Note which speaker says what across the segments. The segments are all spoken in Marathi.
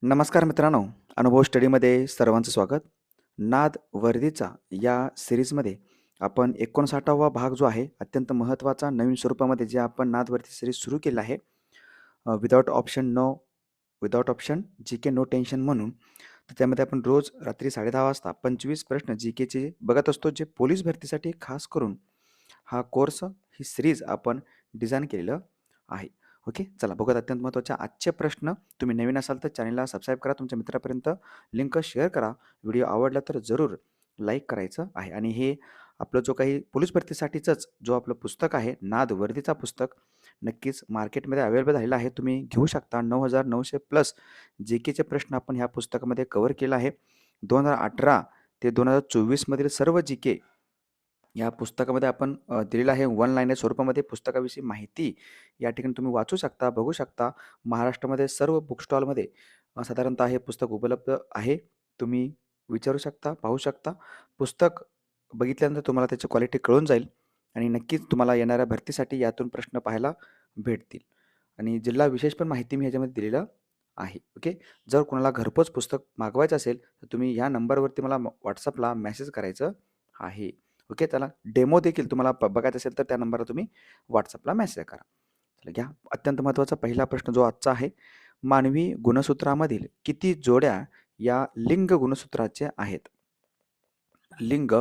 Speaker 1: नमस्कार मित्रांनो, अनुभव स्टडीमध्ये सर्वांचं स्वागत. नाद वर्दीचा या सिरीजमध्ये आपण 59वा भाग जो आहे, अत्यंत महत्त्वाचा नवीन स्वरूपामध्ये जे आपण नाद वर्दी सिरीज सुरू केलं आहे. Without option no without option GK no tension म्हणून. तर त्यामध्ये आपण रोज रात्री 10:30 वाजता 25 प्रश्न जी-केचे बघत असतो, जे पोलीस भरतीसाठी खास करून हा कोर्स, ही सिरीज आपण डिझाइन केलेलं आहे. ओके, चला बघूयात अत्यंत महत्त्वाचे आजचे प्रश्न. तुम्ही नवीन असाल तर चॅनलला सबस्क्राईब करा, तुमच्या मित्रापर्यंत लिंक शेअर करा. व्हिडिओ आवडला तर जरूर लाईक करायचं आहे. आणि हे आपलं जो काही पोलीस भरतीसाठीचंच जो आपलं पुस्तक आहे, नाद वर्दीचा पुस्तक नक्कीच मार्केटमध्ये अवेलेबल झालेलं आहे. तुम्ही घेऊ शकता. 9,900 प्लस जी-केचे प्रश्न आपण ह्या पुस्तकामध्ये कव्हर केलं आहे. 2018 ते 2024 मधील सर्व जी-के या पुस्तकामध्ये आपण दिलेलं आहे. वन लाईनर स्वरूपामध्ये पुस्तकाविषयी माहिती या ठिकाणी तुम्ही वाचू शकता, बघू शकता. महाराष्ट्रामध्ये सर्व बुक स्टॉलमध्ये साधारणतः हे पुस्तक उपलब्ध आहे. तुम्ही विचारू शकता, पाहू शकता. पुस्तक बघितल्यानंतर तुम्हाला त्याची क्वालिटी कळून जाईल आणि नक्कीच तुम्हाला येणाऱ्या भरतीसाठी यातून प्रश्न पाहायला भेटतील. आणि जिल्हा विशेष पण माहिती मी ह्याच्यामध्ये दिलेलं आहे. ओके. जर कोणाला घरपोच पुस्तक मागवायचं असेल, तर तुम्ही ह्या नंबरवरती मला WhatsAppला मेसेज करायचं आहे. ओके. त्याला डेमो देखील तुम्हाला बघायचा असेल तर त्या नंबरला तुम्ही WhatsAppला मेसेज करा. चला घ्या. अत्यंत महत्त्वाचा पहिला प्रश्न जो आजचा आहे. मानवी गुणसूत्रामधील किती जोड्या या लिंग गुणसूत्राचे आहेत? लिंग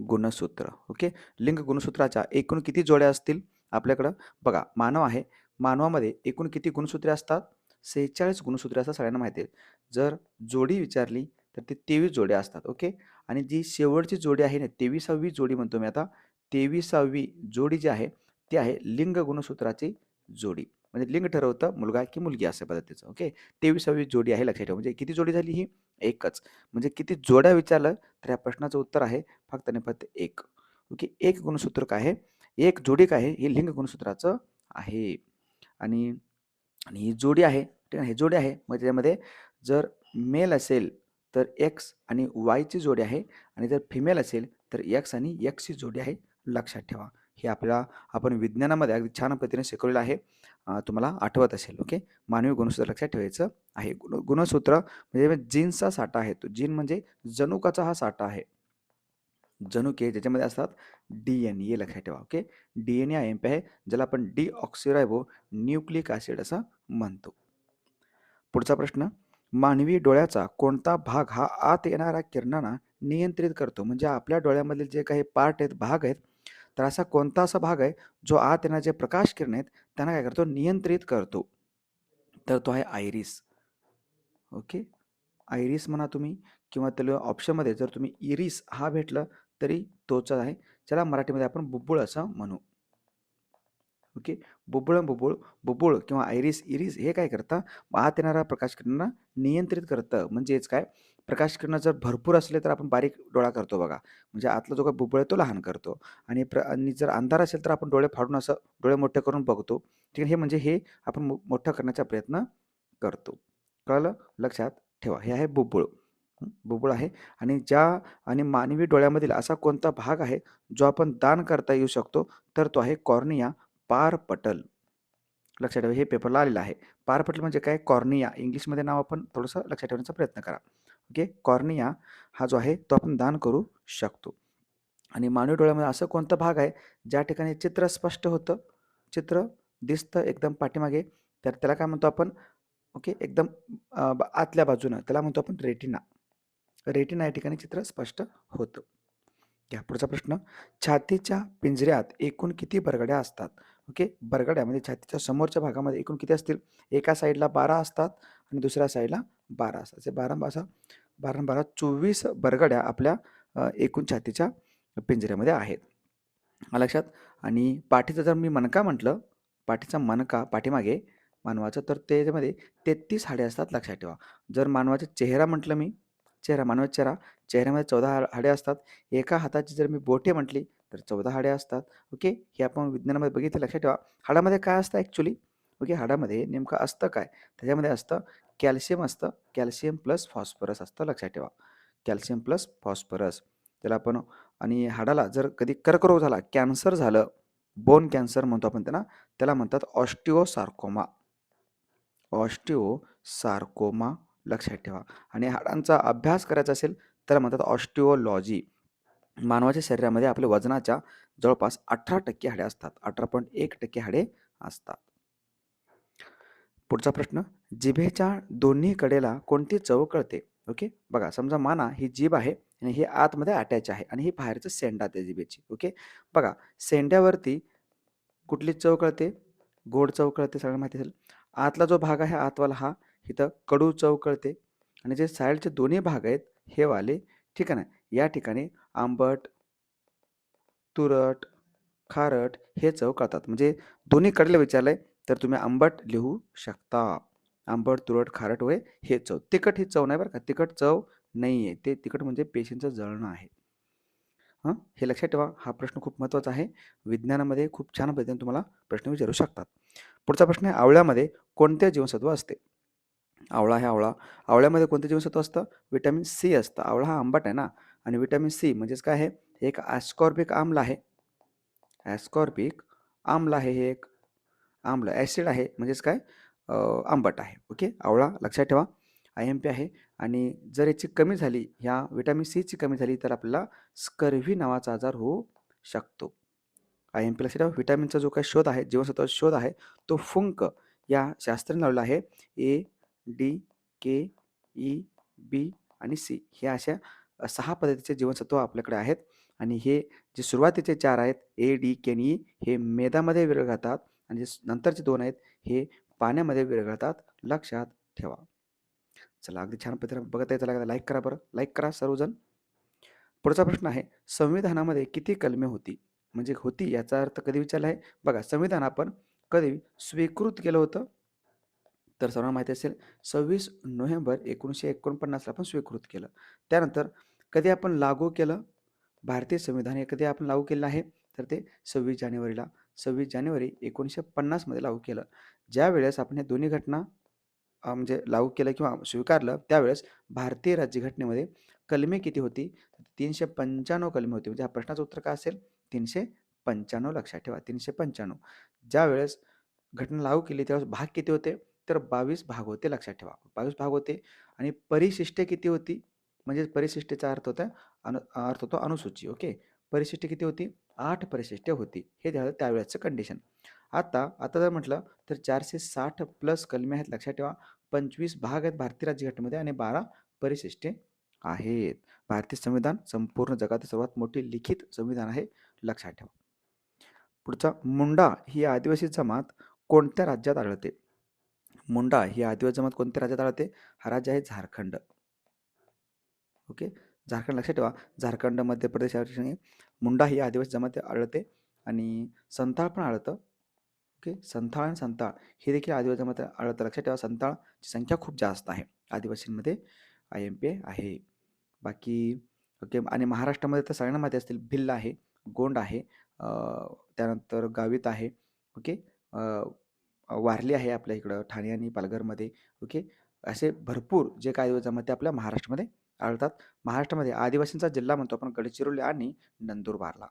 Speaker 1: गुणसूत्र. ओके. लिंग गुणसूत्राच्या एकूण किती जोड्या असतील आपल्याकडं? बघा, मानव आहे. मानवामध्ये एकूण किती गुणसूत्रे असतात? 46 गुणसूत्रे असतात, सगळ्यांना माहिती आहे. जर जोडी विचारली तर ते 23 जोड्या असतात. ओके. आणि जी शेवटची जोडी आहे ना, 23वी जोडी म्हणतो मी आता. 23वी जोडी जी आहे, ती आहे लिंग गुणसूत्राची जोडी. म्हणजे लिंग ठरवतं मुलगा की मुलगी अशा पद्धतीचं. ओके. 23वी जोडी आहे, लक्षात ठेवा. म्हणजे किती जोडी झाली ही? एकच. म्हणजे किती जोड्या विचारलं तर या प्रश्नाचं उत्तर आहे फक्त आणि फक्त 1. ओके. एक गुणसूत्र काय आहे? एक जोडी काय आहे? हे लिंग गुणसूत्राचं आहे. आणि आणि ही जोडी आहे, ठीक आहे. ही जोडी आहे. मग त्याच्यामध्ये जर मेल असेल तर एक्स आणि वायची जोडी आहे आणि जर फिमेल असेल तर एक्स आणि एक्सची जोडी आहे. लक्षात ठेवा. हे आपल्याला आपण विज्ञानामध्ये अगदी छान पद्धतीने शिकवलेलं आहे. तुम्हाला आठवत असेल. ओके. मानवी गुणसूत्र लक्षात ठेवायचं आहे. गुणसूत्र म्हणजे जीन्सचा साठा आहे तो. जीन म्हणजे जनुकाचा हा साठा आहे. जनुके ज्याच्यामध्ये असतात डी-एन-ए लक्षात ठेवा. ओके. डी-एन-ए हा आहे, ज्याला आपण डीऑक्सिरायबो न्यूक्लिक ॲसिड असं म्हणतो. पुढचा प्रश्न. मानवी डोळ्याचा कोणता भाग हा आत येणाऱ्या किरणांना नियंत्रित करतो? म्हणजे आपल्या डोळ्यामधील जे काही पार्ट आहेत, भाग आहेत, तर असा कोणता असा भाग आहे जो आत येणारे जे प्रकाश किरण आहेत त्यांना काय करतो? नियंत्रित करतो. तर तो आहे आयरिस. ओके. आयरिस म्हणा तुम्ही किंवा त्याला ऑप्शनमध्ये जर तुम्ही इरिस हा भेटलं तरी तोच आहे. ज्याला मराठीमध्ये आपण बुब्बुळ असं म्हणू. ओके. बुब्बुळ किंवा आयरिस, इरिस हे काय करतं? आत येणाऱ्या प्रकाश किरणांना नियंत्रित करतं. म्हणजेच काय? प्रकाश किरणं जर भरपूर असले तर आपण बारीक डोळा करतो बघा. म्हणजे आतला जो काही बुब्बुळ आहे तो लहान करतो. आणि जर अंधार असेल तर आपण डोळे फाडून असं डोळे मोठे करून बघतो. ठीक आहे. हे म्हणजे हे आपण मोठं करण्याचा प्रयत्न करतो. कळलं? लक्षात ठेवा. हे आहे बुब्बुळ. बुब्बुळ आहे. आणि मानवी डोळ्यामधील असा कोणता भाग आहे जो आपण दान करता येऊ शकतो? तर तो आहे कॉर्निया, पारपटल. लक्षात ठेवा. हे पेपरला आलेलं आहे. पारपटल म्हणजे काय? कॉर्निया. इंग्लिशमध्ये नाव आपण थोडंसं लक्षात ठेवण्याचा प्रयत्न करा. ओके. कॉर्निया हा जो आहे तो आपण दान करू शकतो. आणि मानवी डोळ्यामध्ये असं कोणता भाग आहे ज्या ठिकाणी चित्र स्पष्ट होतं? चित्र दिसतं एकदम पाठीमागे, तर त्याला काय म्हणतो आपण? ओके. एकदम आतल्या बाजूनं त्याला म्हणतो आपण रेटिना. रेटिना या ठिकाणी चित्र स्पष्ट होतं. घ्या पुढचा प्रश्न. छातीच्या पिंजऱ्यात एकूण किती बरगड्या असतात? ओके. बरगड्या म्हणजे छातीच्या समोरच्या भागामध्ये एकूण किती असतील? एका साईडला 12 असतात आणि दुसऱ्या साईडला 12 असतात. असे 12 आणि 12 24 बरगड्या आपल्या एकूण छातीच्या पिंजऱ्यामध्ये आहेत. आलं लक्षात? आणि पाठीचा जर मी मणका म्हटलं, पाठीचा मणका पाठीमागे मानवाचा, तर त्याच्यामध्ये 33 हाडे असतात. लक्षात ठेवा. जर मानवाचा चेहरा म्हटलं मी, मानवाचा चेहऱ्यामध्ये 14 हाडे असतात. एका हाताची जर मी बोटे म्हटली तर 14 हाडे असतात. ओके. हे आपण विज्ञानामध्ये बघितलं. लक्षात ठेवा. हाडामध्ये काय असतं ॲक्च्युली? ओके. हाडामध्ये नेमकं असतं काय? त्याच्यामध्ये असतं कॅल्शियम असतं. कॅल्शियम प्लस फॉस्फरस असतं. लक्षात ठेवा. Calcium plus phosphorus. त्याला आपण आणि हाडाला जर कधी कर्करोग झाला, कॅन्सर झालं, बोन कॅन्सर म्हणतो आपण त्यांना, त्याला म्हणतात ऑस्टिओसार्कोमा. ऑस्टिओसार्कोमा लक्षात ठेवा. आणि हाडांचा अभ्यास करायचा असेल तर म्हणतात ऑस्टिओलॉजी. मानवाच्या शरीरामध्ये आपल्या वजनाच्या जवळपास 18% हाडे असतात. 18.1% हाडे असतात. पुढचा प्रश्न, जिभेच्या दोन्ही कडेला कोणती चव कळते? ओके, बघा समजा माना ही जीभ आहे आणि ही आतमध्ये अटॅच आहे आणि ही बाहेरचं शेंडा त्या जिभेची. ओके, बघा शेंड्यावरती कुठली चव कळते? गोड चव कळते, सगळ्यांना माहिती असेल. आतला जो भाग आहे आतवाला हा, इथं कडू चव कळते. आणि जे साईडचे दोन्ही भाग आहेत हे वाले, ठीक आहे ना, या ठिकाणी आंबट, तुरट, खारट हे चव कळतात. म्हणजे दोन्ही कडेला विचारलंय तर तुम्ही आंबट लिहू शकता. आंबट, तुरट, खारट वगैरे हे चव. तिखट ही चव नाही बरं का, तिखट चव नाही आहे. ते तिखट म्हणजे पेशींचं जळणं आहे. हां, हे लक्षात ठेवा. हा प्रश्न खूप महत्त्वाचा आहे. विज्ञानामध्ये खूप छान पद्धतीने तुम्हाला प्रश्न विचारू शकतात. पुढचा प्रश्न आहे, आवळ्यामध्ये कोणते जीवनसत्व असते? आवळा. आवळ्यामध्ये कोणते जीवनसत्व असतं? व्हिटॅमिन सी असतं. आवळा हा आंबट आहे ना, आणि व्हिटॅमिन सी म्हणजेच काय आहे? हे एक ॲस्कॉर्बिक आम्ल आहे. ॲस्कॉर्बिक आम्ल आहे हे एक आम्ल, ॲसिड आहे म्हणजेच काय? आंबट आहे. ओके, आवळा लक्षात ठेवा. IMP आहे. आणि जर याची कमी झाली, ह्या व्हिटॅमिन सीची कमी झाली तर आपल्याला स्कर्व्ही नावाचा आजार होऊ शकतो. IMP लक्षात ठेवा. व्हिटॅमिनचा जो काही शोध आहे, जीवनसत्वाचा शोध आहे, तो फुंक या शास्त्राने लावला आहे. ए, डी, के, ई, बी आणि सी हे अशा 6 पद्धतीचे जीवनसत्व आपल्याकडे आहेत. आणि हे जे सुरुवातीचे 4 आहेत, ए, डी, के आणि ई, हे मेदामध्ये विरघळतात आणि जे नंतरचे 2 आहेत हे पाण्यामध्ये विरघळतात. लक्षात ठेवा. चला, अगदी छान पद्धतीने बघत आहे. चला लाईक करा बरं. लाईक करा सर्वजण. पुढचा प्रश्न आहे, संविधानामध्ये किती कलमे होती? म्हणजे होती याचा अर्थ कधी विचारला आहे? बघा, संविधान आपण कधी स्वीकृत केलं होतं? तर सर्वांना माहिती असेल, 26 नोव्हेंबर 1949ला आपण स्वीकृत केलं. त्यानंतर कधी आपण लागू केलं? भारतीय संविधान हे कधी आपण लागू केलं आहे? तर ते 26 जानेवारीला. 26 जानेवारी 1950 मध्ये लागू केलं. ज्यावेळेस आपण हे दोन्ही घटना म्हणजे लागू केलं किंवा स्वीकारलं, त्यावेळेस भारतीय राज्यघटनेमध्ये कलमे किती होती? 395 कलमे होती. म्हणजे हा प्रश्नाचं उत्तर काय असेल? 395. लक्षात ठेवा, 395. ज्यावेळेस घटना लागू केली त्यावेळेस भाग किती होते? तर 22 भाग होते. लक्षात ठेवा, 22 भाग होते. आणि परिशिष्टे किती होती? म्हणजे परिशिष्टेचा अर्थ होता अर्थ होतो अनुसूची. ओके, परिशिष्टे किती होती? 8 परिशिष्टे होती. हे झालं त्यावेळेसचं कंडिशन. आता जर म्हटलं तर 460 प्लस कलमे आहेत. लक्षात ठेवा, 25 भाग आहेत भारतीय राज्यघटनेमध्ये आणि 12 परिशिष्टे आहेत. भारतीय संविधान संपूर्ण जगातील सर्वात मोठी लिखित संविधान आहे. लक्षात ठेवा. पुढचा, मुंडा ही आदिवासी जमात कोणत्या राज्यात आढळते? मुंडा ही आदिवासी जमात कोणत्या राज्यात आढळते? हा राज्य आहे झारखंड. ओके, झारखंड लक्षात ठेवा. झारखंड, मध्य प्रदेश या ठिकाणी मुंडा ही आदिवासी जमात आढळते. आणि संथाळ पण आढळतं. ओके, संथाळ आणि संताळ हे देखील आदिवासी जमात आढळतं. लक्षात ठेवा, संथाळची संख्या खूप जास्त आहे आदिवासींमध्ये. IMP आहे. बाकी ओके. आणि महाराष्ट्रामध्ये तर सगळ्यांना माहिती असतील, भिल्ल आहे, गोंड आहे, त्यानंतर गावित आहे. ओके, वारली आहे आपल्या इकडं ठाणे आणि पालघरमध्ये. ओके, असे भरपूर जे काही आदिवासी जमाती आपल्या महाराष्ट्रामध्ये आढळतात. महाराष्ट्रामध्ये आदिवासींचा जिल्हा म्हणतो आपण गडचिरोली आणि नंदुरबारला.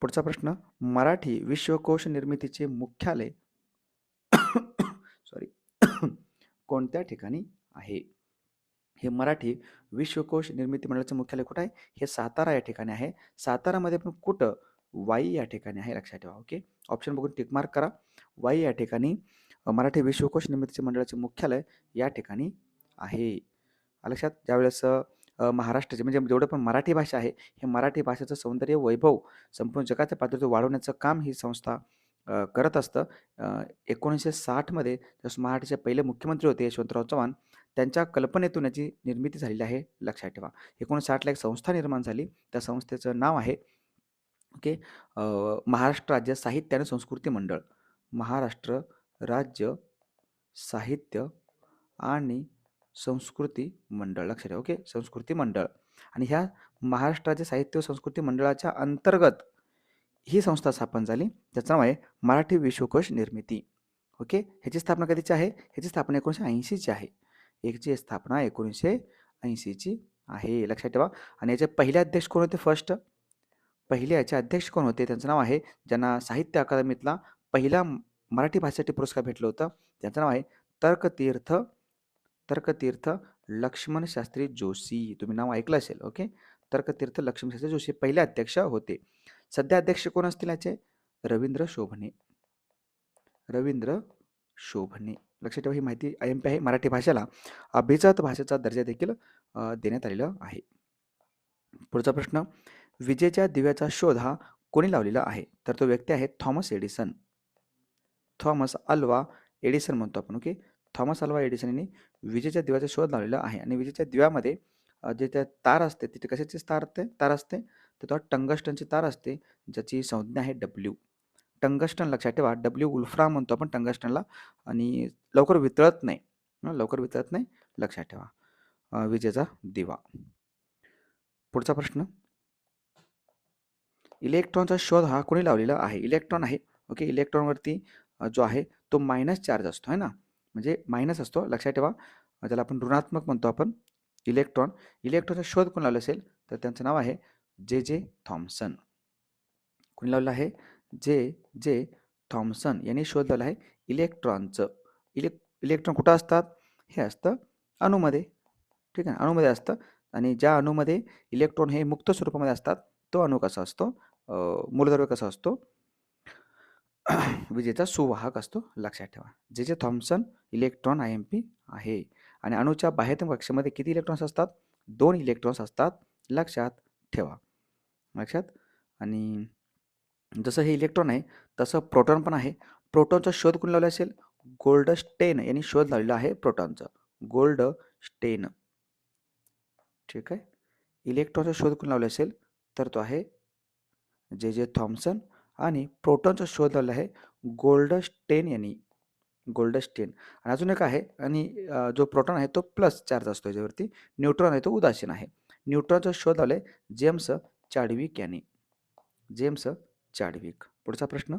Speaker 1: पुढचा प्रश्न, मराठी विश्वकोश निर्मितीचे मुख्यालय सॉरी कोणत्या ठिकाणी आहे? हे मराठी विश्वकोश निर्मिती मंडळाचं मुख्यालय कुठं आहे? हे सातारा या ठिकाणी आहे. सातारामध्ये पण कुठं? वाई या ठिकाणी आहे. लक्षात ठेवा. ओके, ऑप्शन बघून टिक मार्क करा. वाई या ठिकाणी मराठी विश्वकोश निर्मितीचे मंडळाचे मुख्यालय या ठिकाणी आहे. लक्षात. ज्यावेळेस महाराष्ट्राचे म्हणजे जेवढं पण मराठी भाषा आहे, हे मराठी भाषेचं सौंदर्य वैभव संपूर्ण जगाच्या पातळीवर वाढवण्याचं काम ही संस्था करत असतं. 1960मध्ये जसं मराठीचे पहिले मुख्यमंत्री होते यशवंतराव चव्हाण, त्यांच्या कल्पनेतून याची निर्मिती झालेली आहे. लक्षात ठेवा. 1960ला एक संस्था निर्माण झाली. त्या संस्थेचं नाव आहे ओके, महाराष्ट्र राज्य साहित्य आणि संस्कृती मंडळ. महाराष्ट्र राज्य साहित्य आणि संस्कृती मंडळ. लक्षात ठेवा. ओके, संस्कृती मंडळ. आणि ह्या महाराष्ट्र राज्य साहित्य व संस्कृती मंडळाच्या अंतर्गत ही संस्था स्थापन झाली. त्याचं नाव आहे मराठी विश्वकोश निर्मिती. ओके, ह्याची स्थापना कधीची आहे? ह्याची स्थापना 1980ची आहे. याची स्थापना 1980ची आहे. लक्षात ठेवा. आणि याचे पहिले अध्यक्ष कोण होते? पहिले याचे अध्यक्ष कोण होते? त्यांचं नाव आहे, ज्यांना साहित्य अकादमीतला पहिला मराठी भाषेसाठी पुरस्कार भेटलं होतं, त्यांचं नाव आहे तर्कतीर्थ तर्कतीर्थ लक्ष्मण शास्त्री जोशी. तुम्ही नाव ऐकलं असेल. ओके. तर्कतीर्थ लक्ष्मण शास्त्री जोशी पहिले अध्यक्ष होते. सध्या अध्यक्ष कोण असतील याचे? रवींद्र शोभणे. रवींद्र शोभणे. लक्षात ठेवा, ही माहिती IMP आहे. मराठी भाषेला अभिजात भाषेचा दर्जा देखील देण्यात आलेला आहे. पुढचा प्रश्न, विजेच्या दिव्याचा शोध हा कोणी लावलेला आहे? तर तो व्यक्ती आहे Thomas Edison. Thomas Alva Edison म्हणतो आपण. ओके. थॉमस अल्वा एडिसन यांनी विजेच्या दिव्याचा शोध लावलेला आहे. आणि विजेच्या दिव्यामध्ये जे त्या तार असते तिथे कशाची तार असते? तर तो टंगस्टनची तार असते, ज्याची संज्ञा आहे डब्ल्यू. टंगस्टन लक्षात ठेवा. डब्ल्यू वुल्फ्राम म्हणतो आपण टंगस्टनला. आणि लवकर वितळत नाही. लवकर वितळत नाही, लक्षात ठेवा. विजेचा दिवा. पुढचा प्रश्न, इलेक्ट्रॉनचा शोध हा कोणी लावलेला आहे? इलेक्ट्रॉन आहे. ओके. इलेक्ट्रॉनवरती जो आहे तो मायनस चार्ज असतो, आहे ना, म्हणजे मायनस असतो, लक्षात ठेवा. त्याला आपण ऋणात्मक म्हणतो आपण. इलेक्ट्रॉनचा शोध कोण लावला असेल? तर त्यांचं नाव आहे जे थॉम्सन. कोणी लावलं आहे? जे थॉम्सन यांनी शोध लावला आहे इलेक्ट्रॉनचं. इलेक्ट्रॉन कुठं असतात? हे असतं अणूमध्ये. ठीक आहे, अणूमध्ये असतं. आणि ज्या अणूमध्ये इलेक्ट्रॉन हे मुक्त स्वरूपामध्ये असतात, तो अणू कसा असतो? मूलद्रव्य कसा असतो? विजेचा सुवाहक असतो, लक्षात ठेवा. जे थॉम्सन इलेक्ट्रॉन IMP आहे. आणि अणूच्या बाह्यतम कक्षेमध्ये किती इलेक्ट्रॉन्स असतात? 2 इलेक्ट्रॉन्स असतात, लक्षात ठेवा. लक्षात. आणि जसं हे इलेक्ट्रॉन आहे तसं प्रोटॉन पण आहे. प्रोटॉनचा शोध कोणी लावला असेल? गोल्डस्टेन यांनी शोध लावलेला आहे प्रोटॉनचा. गोल्डस्टेन. ठीक आहे. इलेक्ट्रॉनचा शोध कोणी लावला असेल? तर तो आहे जे थॉम्सन. आणि प्रोटॉनचा शोध लावला आहे गोल्डस्टेन यांनी. गोल्डस्टेन. आणि अजून एक आहे. आणि जो प्रोटॉन आहे तो प्लस चार्ज असतो याच्यावरती. न्यूट्रॉन आहे तो उदासीन आहे. न्यूट्रॉनचा शोध लावलाय जेम्स चॅडविक यांनी. James Chadwick. पुढचा प्रश्न,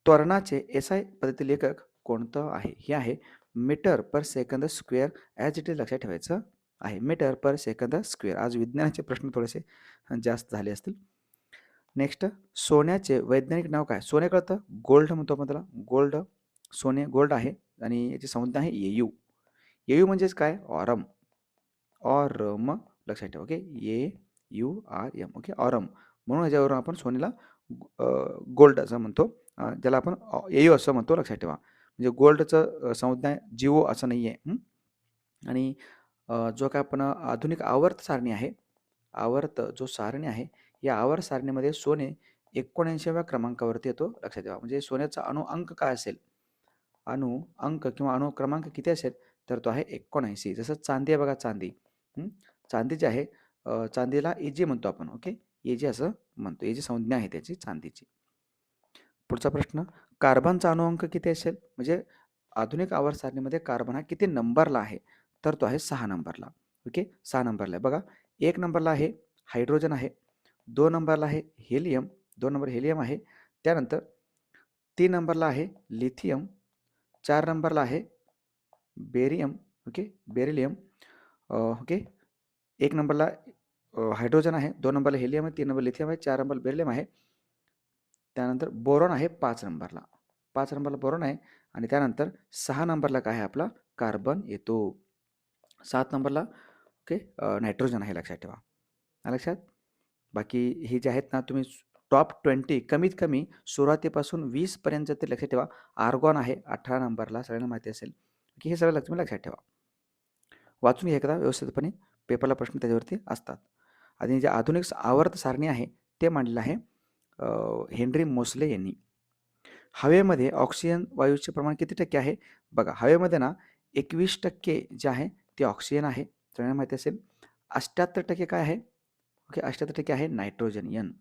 Speaker 1: त्वरणाचे SI पद्धती लेखक कोणतं आहे? हे आहे metre per second square. As it is लक्षात ठेवायचं आहे. Metre per second square. आज विज्ञानाचे प्रश्न थोडेसे जास्त झाले असतील. नेक्स्ट, सोन्याचे वैज्ञानिक नाव काय? सोने कळतं, गोल्ड म्हणतो आपण त्याला. गोल्ड. सोने गोल्ड आहे. आणि याची संज्ञा आहे AU. AU म्हणजेच काय? ऑरम. ऑरम, लक्षात ठेवा. ओके. AURM. ओके. ऑरम. म्हणून याच्यावरून आपण सोन्याला गोल्ड असं म्हणतो. ज्याला आपण AU असं म्हणतो, लक्षात ठेवा. म्हणजे गोल्डचं संज्ञा GO असं नाही आहे. आणि जो काय आपण आधुनिक आवर्त सारणी आहे, जो सारणी आहे, या आवर्त सारणीमध्ये सोने 79व्या क्रमांकावरती येतो, लक्षात ठेवा. म्हणजे सोन्याचा अणु अंक काय असेल? अणु अंक किंवा अणु क्रमांक किती असेल? तर तो आहे 79. जसं चांदी आहे बघा, चांदी. चांदी जी आहे, चांदीला AG म्हणतो आपण. ओके. AG असं म्हणतो. AG संज्ञा आहे त्याची, चांदीची. पुढचा प्रश्न, कार्बनचा अणुअंक किती असेल? म्हणजे आधुनिक आवर्त सारणीमध्ये कार्बन हा किती नंबरला आहे? तर तो आहे 6 नंबरला. ओके. 6 नंबरला आहे बघा. 1 नंबरला आहे हायड्रोजन आहे. 2 नंबरला आहे हेलियम. 2 नंबर हेलियम आहे. त्यानंतर 3 नंबरला आहे लिथियम. 4 नंबरला आहे बेरियम. ओके. बेरिलियम. ओके. 1 नंबरला हायड्रोजन आहे. 2 नंबरला हेलियम आहे. 3 नंबर लिथियम आहे. 4 नंबर बेरिलियम आहे. त्यानंतर बोरॉन आहे 5 नंबरला. 5 नंबरला बोरॉन आहे. आणि त्यानंतर 6 नंबरला काय आहे? आपला कार्बन येतो. 7 नंबरला ओके नायट्रोजन आहे, लक्षात ठेवा. लक्षात. बाकी हे जे आहेत ना, तुम्ही टॉप 20 कमीत कमी सुरुवातीपासून 20 पर्यंत ते लक्षात ठेवा. आर्गॉन आहे 18 नंबरला, सगळ्यांना माहिती असेल की हे सगळं तुम्ही लक्षात ठेवा. वाचून घ्या एकदा व्यवस्थितपणे, पेपरला प्रश्न त्याच्यावरती असतात. आणि जे आधुनिक आवर्त सारणी आहे ते मांडलेलं आहे हेनरी मोसले यांनी. हवेमध्ये ऑक्सिजन वायूचे प्रमाण किती टक्के आहे? बघा, हवेमध्ये ना 21% जे आहे ते ऑक्सिजन आहे, सगळ्यांना माहिती असेल. 78% काय आहे? ओके. 78% आहे नायट्रोजन, N.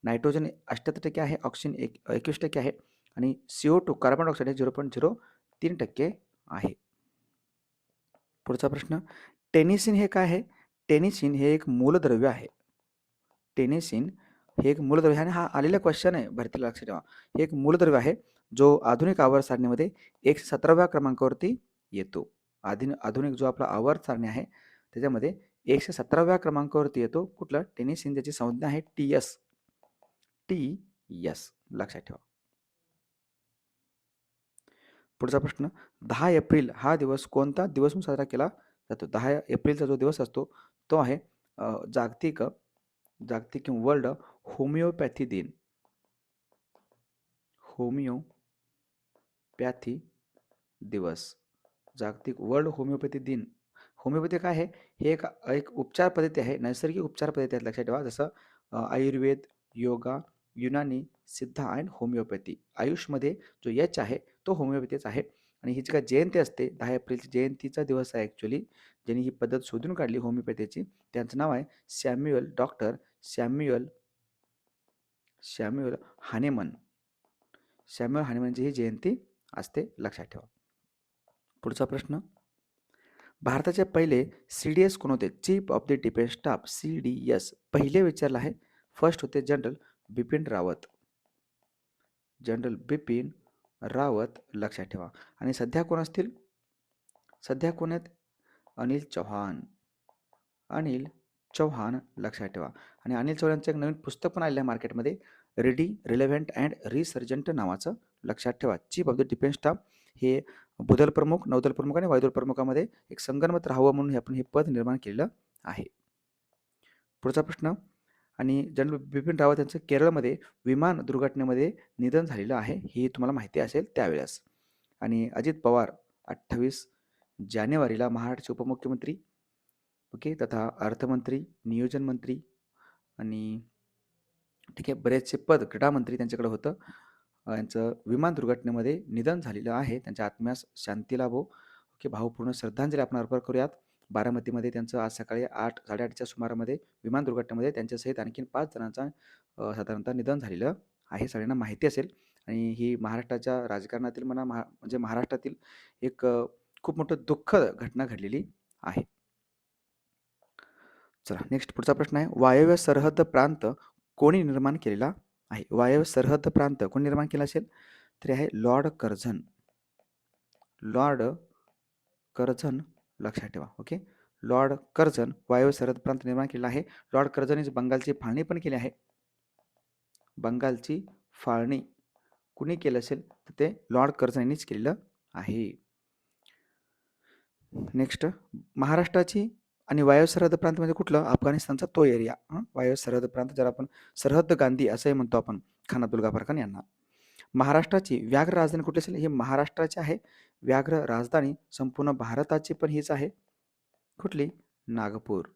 Speaker 1: नायट्रोजन 78% आहे. ऑक्सिजन 21% आहे. आणि CO2 कार्बन डायऑक्साईड हे 0.03% आहे. पुढचा प्रश्न, टेनिसिन हे काय आहे? टेनिसिन हे एक मूलद्रव्य आहे. टेनिसिन हे एक मूलद्रव्य आहे. आणि हा आलेला क्वेश्चन आहे भरतीला, लक्षात ठेवा. हे एक मूलद्रव्य आहे जो आधुनिक आवर्त सारणीमध्ये 117व्या क्रमांकावरती येतो. आधुनिक जो आपला आवर्त सारणी आहे त्याच्यामध्ये 117व्या क्रमांकावरती येतो. कुठलं? टेनिसिन. त्याची संज्ञा आहे TS. TS, लक्षात ठेवा. पुढचा प्रश्न, 10 एप्रिल हा दिवस कोणता दिवस म्हणून साजरा केला जातो? 10 एप्रिलचा जो दिवस असतो तो आहे जागतिक जागतिक किंवा वर्ल्ड होमिओपॅथी दिन. होमिओपॅथी दिवस. जागतिक वर्ल्ड होमिओपॅथी दिन. होमिओपॅथी काय आहे? हे एक एक उपचार पद्धती आहे, नैसर्गिक उपचार पद्धती आहेत, लक्षात ठेवा. जसं आयुर्वेद, योगा, युनानी, सिद्ध आणि होमिओपॅथी. आयुषमध्ये जो एच आहे तो होमिओपॅथीच आहे. आणि ही जी काय जयंती असते 10 एप्रिलची जयंतीचा दिवस आहे ॲक्च्युली. ज्यांनी ही पद्धत शोधून काढली होमिओपॅथीची, त्यांचं नाव आहे डॉक्टर सॅम्युअल हानेमन. सॅम्युअल हानेमनची ही जयंती असते, लक्षात ठेवा. पुढचा प्रश्न, भारताचे पहिले CDS कोण होते? Chief of the defence staff, CDS. पहिले विचारलं आहे. फर्स्ट होते जनरल बिपिन रावत. जनरल बिपिन रावत, लक्षात ठेवा. आणि सध्या कोण असतील? सध्या कोण आहेत? अनिल चौहान. अनिल चौहान, लक्षात ठेवा. आणि अनिल चौहानचं एक नवीन पुस्तक पण आलेलं आहे मार्केटमध्ये, रेडी, रिलेव्हंट अँड रिसर्जंट नावाचं, लक्षात ठेवा. Chief of the defence staff हे भूदल प्रमुख, नौदल प्रमुख आणि वायुदल प्रमुखामध्ये एक संगनमत राहावं म्हणून आपण हे पद निर्माण केलेलं आहे. पुढचा प्रश्न, आणि जनरल बिपिन रावत यांचं केरळमध्ये विमान दुर्घटनेमध्ये निधन झालेलं आहे, ही तुम्हाला माहिती असेल त्यावेळेस. आणि अजित पवार 28 जानेवारीला महाराष्ट्राचे उपमुख्यमंत्री, ओके, तथा अर्थमंत्री, नियोजन मंत्री आणि ठीक आहे बरेचसे पद क्रीडामंत्री त्यांच्याकडे होतं. यांचं विमान दुर्घटनेमध्ये निधन झालेलं आहे. त्यांच्या आत्म्यास शांती लाभो. ओके, भावपूर्ण श्रद्धांजली आपण अर्पण करूयात. बारामतीमध्ये त्यांचं आज सकाळी 8-8:30च्या सुमारामध्ये विमान दुर्घटनेमध्ये त्यांच्यासहित आणखीन 5 जणांचा साधारणतः निधन झालेलं आहे. सगळ्यांना माहिती असेल. आणि ही महाराष्ट्राच्या राजकारणातील म्हणा म्हणजे महाराष्ट्रातील एक खूप मोठं दुःखद घटना घडलेली आहे. चला नेक्स्ट पुढचा प्रश्न आहे, वायव्य सरहद्द प्रांत कोणी निर्माण केलेला आहे? वायव्य सरहद्द प्रांत कोणी निर्माण केला असेल? तर आहे लॉर्ड कर्झन. लॉर्ड कर्झन, लक्षात ठेवा. ओके, लॉर्ड कर्झन वायव्य सरहद्द प्रांत निर्माण केलेला आहे. लॉर्ड कर्झन बंगालची फाळणी पण केली आहे. बंगालची फाळणी कुणी केलं असेल तर ते लॉर्ड कर्झन यांनीच केलेलं आहे. नेक्स्ट, महाराष्ट्राची आणि वायव्य सरहद्द प्रांत म्हणजे कुठलं? अफगाणिस्तानचा तो एरिया. वायव्य सरहद्द प्रांत ज्याला आपण सरहद्द गांधी असंही म्हणतो आपण, खान अब्दुल गफार खान यांना. महाराष्ट्राची व्याघ्र राजधानी कुठली असेल? हे महाराष्ट्राची आहे व्याघ्र राजधानी. संपूर्ण भारताची पण हीच आहे. कुठली? नागपूर.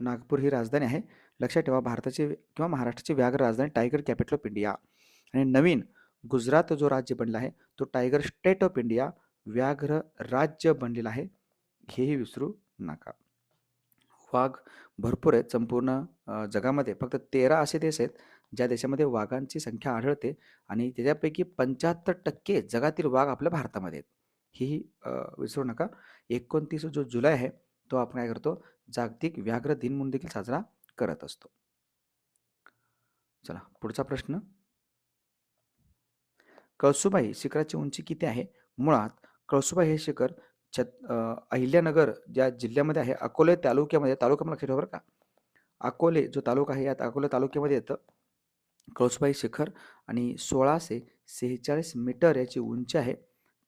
Speaker 1: नागपूर ही राजधानी आहे, लक्षात ठेवा. भारताची किंवा महाराष्ट्राची व्याघ्र राजधानी, टायगर कॅपिटल ऑफ इंडिया. आणि नवीन गुजरात जो राज्य बनला आहे तो टायगर स्टेट ऑफ इंडिया, व्याघ्र राज्य बनलेला आहे, हेही विसरू नका. वाघ भरपूर आहेत संपूर्ण जगामध्ये. फक्त 13 असे देश आहेत ज्या देशामध्ये वाघांची संख्या आढळते आणि त्याच्यापैकी 75% जगातील वाघ आपल्या भारतामध्ये आहेत. ही विसरू नका. 29 जो जुलै आहे तो आपण काय करतो? जागतिक व्याघ्र दिन म्हणून देखील साजरा करत असतो. चला पुढचा प्रश्न, कळसुबाई शिखराची उंची किती आहे? मुळात कळसुबाई हे शिखर अहिल्यानगर ज्या जिल्ह्यामध्ये आहे, अकोले तालुक्यामध्ये, तालुका मला लक्षात ठेवा बरं का, अकोले जो तालुका आहे, या अकोले तालुक्यामध्ये येतं कळसुबाई शिखर. आणि 1646 मीटर याची उंची आहे.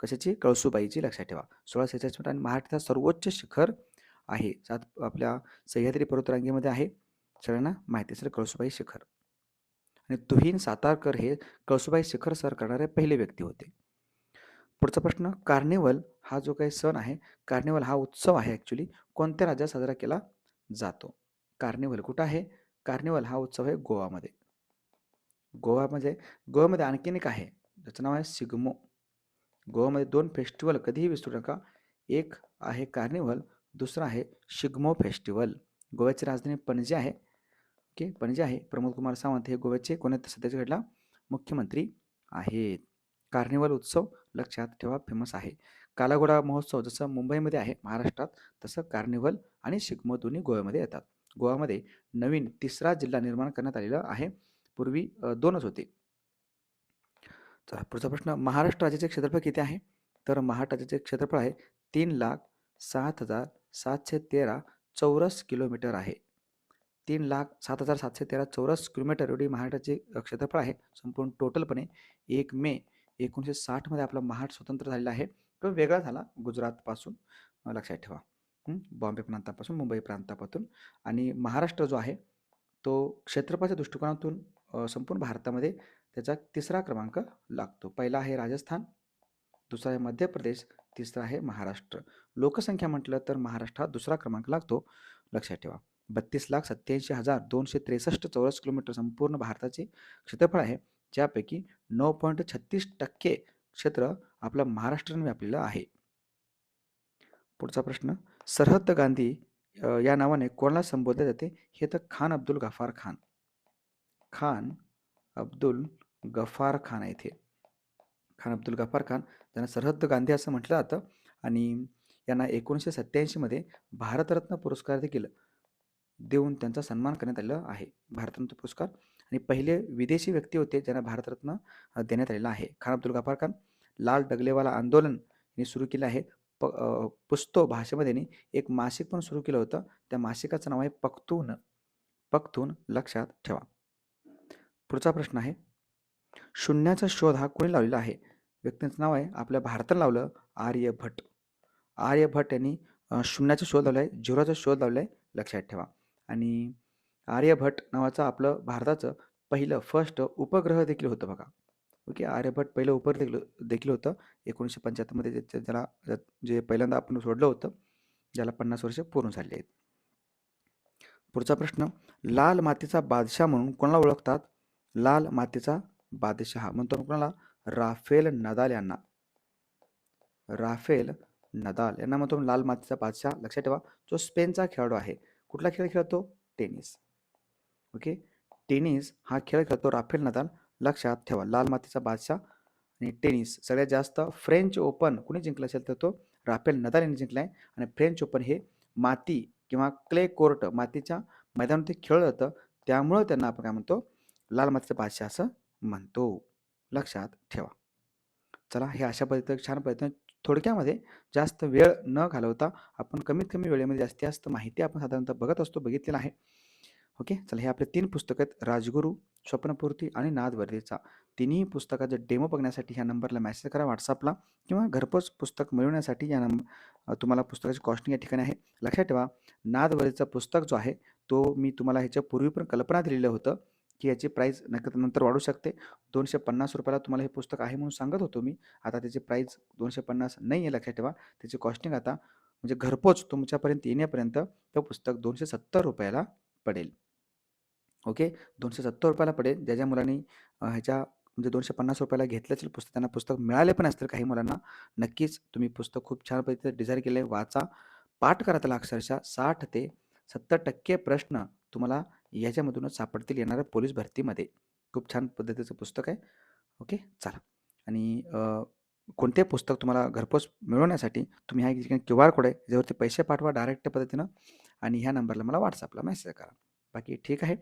Speaker 1: कशाची? कळसुबाईची, लक्षात ठेवा. 1646 मीटर आणि महाराष्ट्राचा सर्वोच्च शिखर आहे. आपल्या सह्याद्री पर्वतरांगेमध्ये आहे, सगळ्यांना माहिती असेल कळसुबाई शिखर. आणि तुहीन सातारकर हे कळसुबाई शिखर सर करणारे पहिले व्यक्ती होते. पुढचा प्रश्न, कार्निवल हा जो काही सण आहे, कार्निवल हा उत्सव आहे ॲक्च्युली, कोणत्या राज्यात साजरा केला जातो? कार्निवल कुठं आहे? कार्निवल हा उत्सव आहे गोवामध्ये. गोव्यामध्ये आणखीन एक आहे ज्याचं नाव आहे सिग्मो. गोवामध्ये 2 फेस्टिवल कधीही विसरू नका. एक आहे कार्निवल, दुसरा आहे शिग्मो फेस्टिवल. गोव्याची राजधानी पणजी आहे. ओके, पणजी आहे. प्रमोद कुमार सावंत हे गोव्याचे कोणाचे सध्याच्या घडीला मुख्यमंत्री आहेत. कार्निवल उत्सव लक्षात ठेवा, फेमस आहे. कालाघोडा महोत्सव जसं मुंबईमध्ये आहे महाराष्ट्रात, तसं कार्निवल आणि शिग्मो दोन्ही गोव्यामध्ये येतात. गोव्यामध्ये नवीन 3रा जिल्हा निर्माण करण्यात आलेला आहे, पूर्वी 2च होते. चला पुढचा प्रश्न, महाराष्ट्र राज्याचे क्षेत्रफळ किती आहे? तर महाराष्ट्र राज्याचे क्षेत्रफळ आहे 3,07,713 चौरस किलोमीटर आहे. 3,07,713 चौरस किलोमीटर एवढी महाराष्ट्राचे क्षेत्रफळ आहे संपूर्ण टोटलपणे 1 मे 1960 मध्ये आपला महाराष्ट्र स्वतंत्र झालेला आहे. तो वेगळा झाला गुजरातपासून, लक्षात ठेवा. बॉम्बे प्रांतापासून, मुंबई प्रांतापासून. आणि महाराष्ट्र जो आहे तो क्षेत्रफळाच्या दृष्टिकोनातून संपूर्ण भारतामध्ये त्याचा 3रा क्रमांक लागतो. पहिला आहे राजस्थान, दुसरा आहे मध्य प्रदेश, तिसरा आहे महाराष्ट्र. लोकसंख्या म्हटलं तर महाराष्ट्र हा 2रा क्रमांक लागतो, लक्षात ठेवा. 32,87,263 चौरस किलोमीटर संपूर्ण भारताचे क्षेत्रफळ आहे, ज्यापैकी 9.36% क्षेत्र आपलं महाराष्ट्राने व्यापलेलं आहे. पुढचा प्रश्न, सरहद्द गांधी या नावाने कोणाला संबोधले जाते? हे तर खान अब्दुल गफार खान. खान अब्दुल गफार खान आहे इथे. खान अब्दुल गफार खान, त्यांना सरहद्द गांधी असं म्हटलं जातं. आणि यांना 1987 मध्ये भारतरत्न पुरस्कार देखील देऊन त्यांचा सन्मान करण्यात आलेला आहे. भारतरत्न पुरस्कार. आणि पहिले विदेशी व्यक्ती होते ज्यांना भारतरत्न देण्यात आलेला आहे. खान अब्दुल गफार खान. लाल डगलेवाला आंदोलन यांनी सुरू केलं आहे. पुस्तो भाषेमध्ये यांनी एक मासिक पण सुरू केलं होतं. त्या मासिकाचं नाव आहे पख्तून. पख्तून, लक्षात ठेवा. पुढचा प्रश्न आहे, शून्याचा शोध हा कोणी लावलेला आहे? व्यक्तीचं नाव आहे, आपल्या भारताला लावलं आर्यभट्ट. आर्यभट्ट यांनी शून्याचा शोध लावला आहे, झिरोचा शोध लावला आहे, लक्षात ठेवा. आणि आर्यभट्ट नावाचं आपलं भारताचं पहिलं फर्स्ट उपग्रह देखील होतं बघा. ओके, आर्यभट्ट पहिलं उपग्रह देखील होतं 1975 मध्ये, ज्याला जे पहिल्यांदा आपण सोडलं होतं, ज्याला 50 वर्ष पूर्ण झाली आहेत. पुढचा प्रश्न, लाल मातीचा बादशाह म्हणून कोणाला ओळखतात? लाल मातीचा बादशाह म्हणतो कोणाला? राफेल नदाल यांना. राफेल नदाल यांना म्हणतो लाल मातीचा बादशाह. लक्षात ठेवा, जो स्पेनचा खेळाडू आहे. कुठला खेळ खेळतो? टेनिस. ओके, टेनिस हा खेळ खेळतो राफेल नदाल, लक्षात ठेवा. लाल मातीचा बादशाह आणि टेनिस. सगळ्यात जास्त फ्रेंच ओपन कोणी जिंकलं असेल तर तो राफेल नदाल यांनी जिंकला आहे. आणि फ्रेंच ओपन हे माती किंवा क्ले कोर्ट, मातीच्या मैदानावरती खेळलं जातं, त्यामुळं त्यांना आपण काय म्हणतो? लाल मातीचा बादशाह असं म्हणतो, लक्षात ठेवा. चला, हे अशा पद्धतीने छान पद्धतीने थोडक्यामध्ये जास्त वेळ न घालवता आपण कमीत कमी वेळेमध्ये जास्तीत जास्त माहिती आपण साधारणतः बघितलेलं आहे. ओके, चला, हे आपले 3 पुस्तकं आहेत, राजगुरू, स्वप्नपूर्ती आणि नादवर्दीचा. तिन्ही पुस्तकाचे डेमो बघण्यासाठी ह्या नंबरला मेसेज करा व्हॉट्सअपला, किंवा घरपोच पुस्तक मिळवण्यासाठी या तुम्हाला पुस्तकाची कॉस्टिंग या ठिकाणी आहे. लक्षात ठेवा, नादवर्दीचं पुस्तक जो आहे तो मी तुम्हाला ह्याच्या पूर्वी पण कल्पना दिलेलं होतं की याची प्राईस नंतर वाढू शकते. 250 रुपयाला तुम्हाला हे पुस्तक आहे म्हणून सांगत होतो मी. आता त्याची प्राईस 250 नाही आहे, लक्षात ठेवा. त्याची कॉस्टिंग आता म्हणजे घरपोच तुमच्यापर्यंत येण्यापर्यंत ते पुस्तक 270 रुपयाला पडेल. ओके, 270 रुपयाला पडेल. ज्या ज्या मुलांनी ह्याच्या म्हणजे 250 रुपयाला घेतलं असेल पुस्तक, त्यांना पुस्तक मिळाले पण असतील काही मुलांना. नक्कीच तुम्ही पुस्तक खूप छान पद्धतीने डिझाईन केलं आहे, वाचा, पाठ करा त्याला. अक्षरशः 60 ते 70% प्रश्न तुम्हाला याच्यामधूनच सापडतील येणाऱ्या पोलीस भरतीमध्ये. खूप छान पद्धतीचं पुस्तक आहे. ओके, चला. आणि कोणतेही पुस्तक तुम्हाला घरपोच मिळवण्यासाठी तुम्ही ह्या ठिकाणी QR कोड आहे, ज्यावरती पैसे पाठवा डायरेक्ट पद्धतीनं, आणि ह्या नंबरला मला व्हॉट्सअपला मेसेज करा. बाकी ठीक आहे,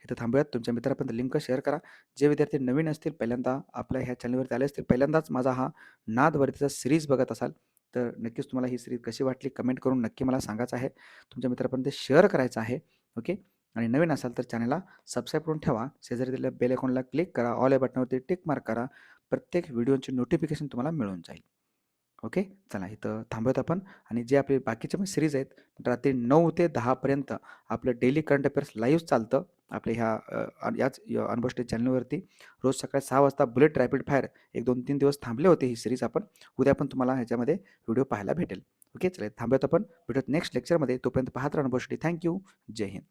Speaker 1: इथं थांबूयात. तुमच्या मित्रापर्यंत लिंक शेअर करा. जे विद्यार्थी नवीन असतील, पहिल्यांदा आपल्या ह्या चॅनलवरती आले असतील, पहिल्यांदाच माझा हा नादवर्दीचा सिरीज बघत असाल, तर नक्कीच तुम्हाला ही सिरीज कशी वाटली कमेंट करून नक्की मला सांगायचं आहे. तुमच्या मित्रापर्यंत शेअर करायचं आहे. ओके, आणि नवीन असाल तर चॅनलला सबस्क्राईब करून ठेवा. शेजारी दिलेल्या बेल आयकॉनला क्लिक करा, ऑल या बटनावरती टिक मार्क करा. प्रत्येक व्हिडिओची नोटिफिकेशन तुम्हाला मिळून जाईल. ओके, चला, इथं थांबवत आपण. आणि जे आपले बाकीचे पण सिरीज आहेत, रात्री 9 ते 10 पर्यंत आपलं डेली करंट अफेअर्स लाईव्ह चालतं आपल्या ह्या याच अनुभव स्टेज चॅनलवरती. रोज सकाळी 6 वाजता बुलेट रॅपिड फायर. 1-2-3 दिवस थांबले होते ही सिरीज आपण. उद्या पण तुम्हाला ह्याच्यामध्ये व्हिडिओ पाहायला भेटेल. ओके, चला, थांबवत आपण. भेटूयात नेक्स्ट लेक्चरमध्ये. तोपर्यंत पाहत राहा अनुभव स्टेज. थँक्यू. जय हिंद.